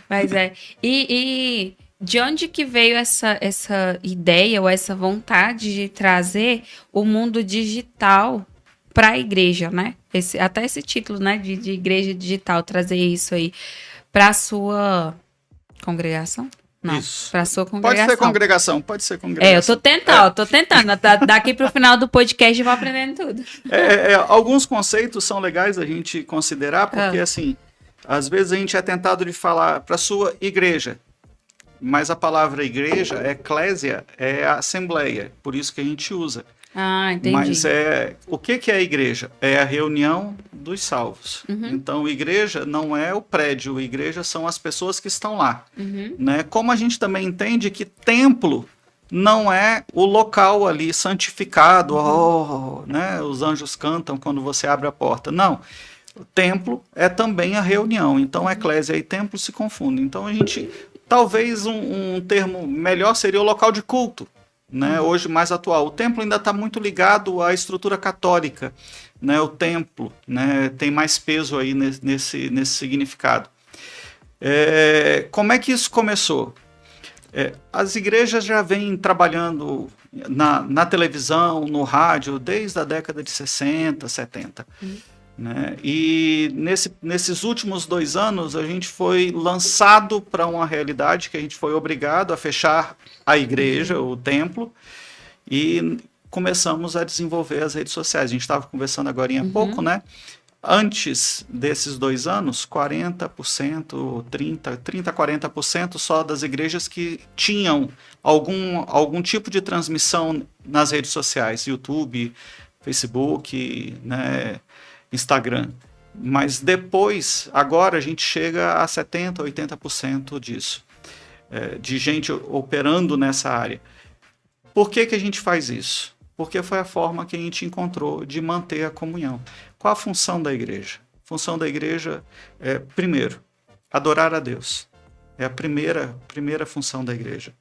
Mas e de onde que veio essa ideia ou essa vontade de trazer o mundo digital para a igreja, né? Até esse título, né, de igreja digital, trazer isso aí para a sua congregação? Não, Isso. para a sua Pode ser congregação. congregação, pode ser Eu tô congregação. tentando, tô tentando. Daqui pro final do podcast eu vou aprendendo tudo. Alguns conceitos são legais a gente considerar, porque Ah, assim, às vezes a gente é tentado de falar para sua igreja, mas a palavra igreja, eclésia, é a assembleia, por isso que a gente usa. Mas entendi. o que é a igreja? É a reunião dos salvos. Então, igreja não é o prédio, igreja são as pessoas que estão lá. Né? Como a gente também entende que templo não é o local ali santificado, né? Os anjos cantam quando você abre a porta. Não. O templo é também a reunião. Então, eclésia e templo se confundem. Então, a gente, talvez um termo melhor seria o local de culto. Né, hoje mais atual. O templo ainda está muito ligado à estrutura católica, né, o templo, né, tem mais peso aí nesse significado. Como é que isso começou? As igrejas já vêm trabalhando na televisão, no rádio, desde a década de 60, 70. Né? E nesses últimos 2 anos a gente foi lançado para uma realidade que a gente foi obrigado a fechar a igreja, o templo, e começamos a desenvolver as redes sociais. A gente estava conversando agora há pouco, né? Antes desses 2 anos, 40%, 30%, 40% só das igrejas que tinham algum tipo de transmissão nas redes sociais, YouTube, Facebook, né? Instagram. Mas depois, agora a gente chega a 70%, 80% disso, de gente operando nessa área. Por que a gente faz isso? Porque foi a forma que a gente encontrou de manter a comunhão. Qual a função da igreja? A função da igreja é, primeiro, adorar a Deus. É a primeira função da igreja.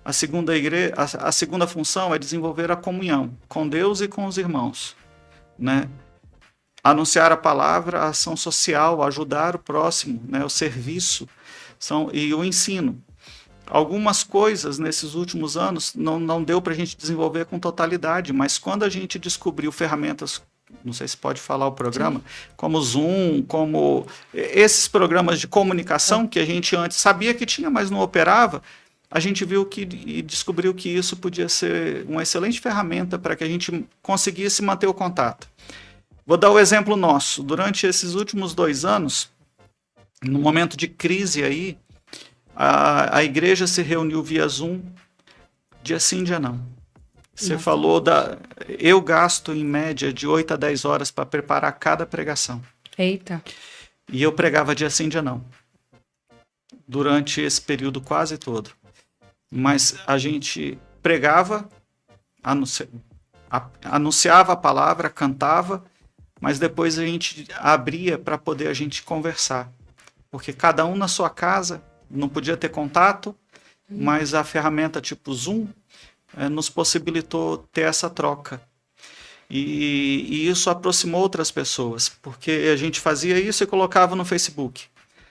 A segunda função é desenvolver a comunhão com Deus e com os irmãos, né? Anunciar a palavra, a ação social, ajudar o próximo, né, o serviço e o ensino. Algumas coisas nesses últimos anos não deu para a gente desenvolver com totalidade, mas quando a gente descobriu ferramentas, não sei se pode falar o programa, como Zoom, como esses programas de comunicação que a gente antes sabia que tinha, mas não operava, a gente viu e descobriu que isso podia ser uma excelente ferramenta para que a gente conseguisse manter o contato. Vou dar o exemplo nosso. Durante esses últimos 2 anos, no momento de crise aí, a igreja se reuniu via Zoom, dia sim, dia não. Você falou eu gasto em média de 8 a 10 horas para preparar cada pregação. Eita. E eu pregava dia sim, dia não. Durante esse período quase todo. Mas a gente pregava, anunciava a palavra, cantava, mas depois a gente abria para poder a gente conversar. Porque cada um na sua casa não podia ter contato, mas a ferramenta tipo Zoom nos possibilitou ter essa troca. E isso aproximou outras pessoas, porque a gente fazia isso e colocava no Facebook.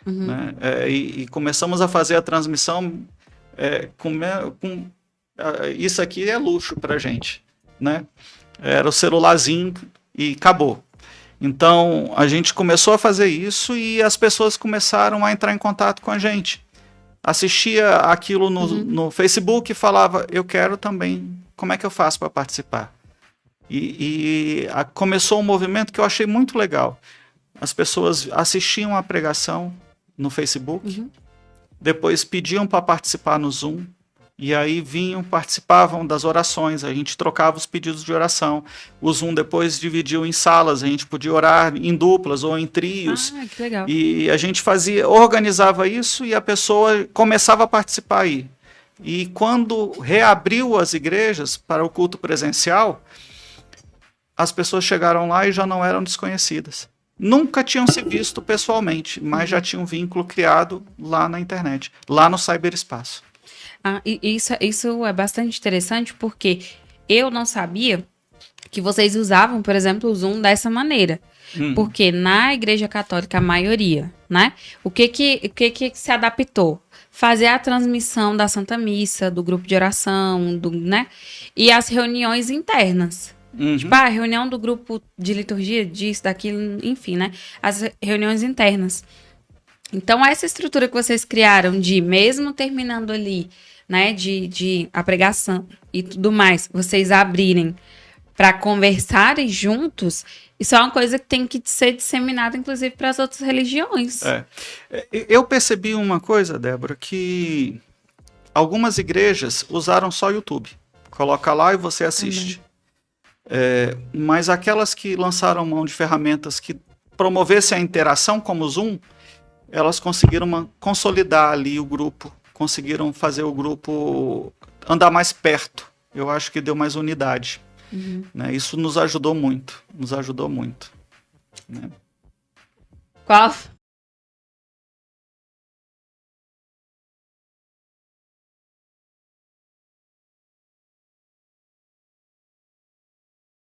Né? E começamos a fazer a transmissão isso aqui é luxo para a gente. Né? Era o celularzinho e acabou. Então, a gente começou a fazer isso e as pessoas começaram a entrar em contato com a gente. Assistia aquilo no Facebook e falava, eu quero também, como é que eu faço para participar? Começou um movimento que eu achei muito legal. As pessoas assistiam a pregação no Facebook, depois pediam para participar no Zoom, e aí participavam das orações, a gente trocava os pedidos de oração. O Zoom depois dividiu em salas, a gente podia orar em duplas ou em trios. Que legal. E a gente organizava isso e a pessoa começava a participar aí. E quando reabriu as igrejas para o culto presencial, as pessoas chegaram lá e já não eram desconhecidas. Nunca tinham se visto pessoalmente, mas já tinham um vínculo criado lá na internet, lá no cyberespaço. Isso é bastante interessante porque eu não sabia que vocês usavam, por exemplo, o Zoom dessa maneira. Porque na Igreja Católica, a maioria, né? O que se adaptou? Fazer a transmissão da Santa Missa, do grupo de oração, né? E as reuniões internas. Tipo, a reunião do grupo de liturgia, disso, daquilo, enfim, né? As reuniões internas. Então, essa estrutura que vocês criaram de, mesmo terminando ali, né, de a pregação e tudo mais, vocês abrirem para conversarem juntos, isso é uma coisa que tem que ser disseminada, inclusive, para as outras religiões. Eu percebi uma coisa, Débora, que algumas igrejas usaram só YouTube. Coloca lá e você assiste. Mas aquelas que lançaram mão de ferramentas que promovessem a interação, como o Zoom, elas conseguiram consolidar ali o grupo, conseguiram fazer o grupo andar mais perto. Eu acho que deu mais unidade. Né? Isso nos ajudou muito, né?